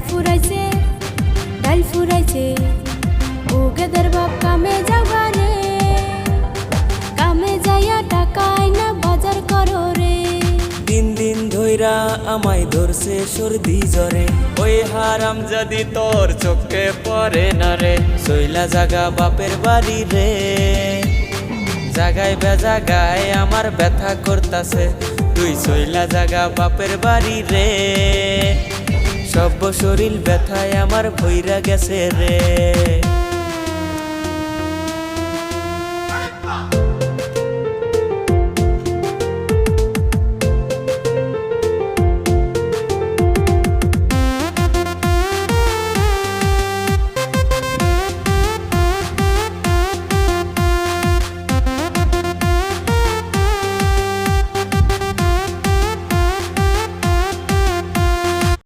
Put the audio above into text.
ফুরাইছে ডাইল ফুরাইছে ও গেদের বাপ কামে যাবা রে কামে যাইয়া টাকা আইনা বাজার করো রে দিন দিন ধইরা আমায় ধরছে সর্দি জ্বরে ওই হারাম যদি তোর চোখে পড়ে না রে সইলা জাগা বাপের বাড়ি রে জাগায় বেজাগায় আমার ব্যথা করতাছে তুই সইলা জাগা বাপের বাড়ি রে সব শরীর ব্যথায় আমার ভইরা গেছে রে।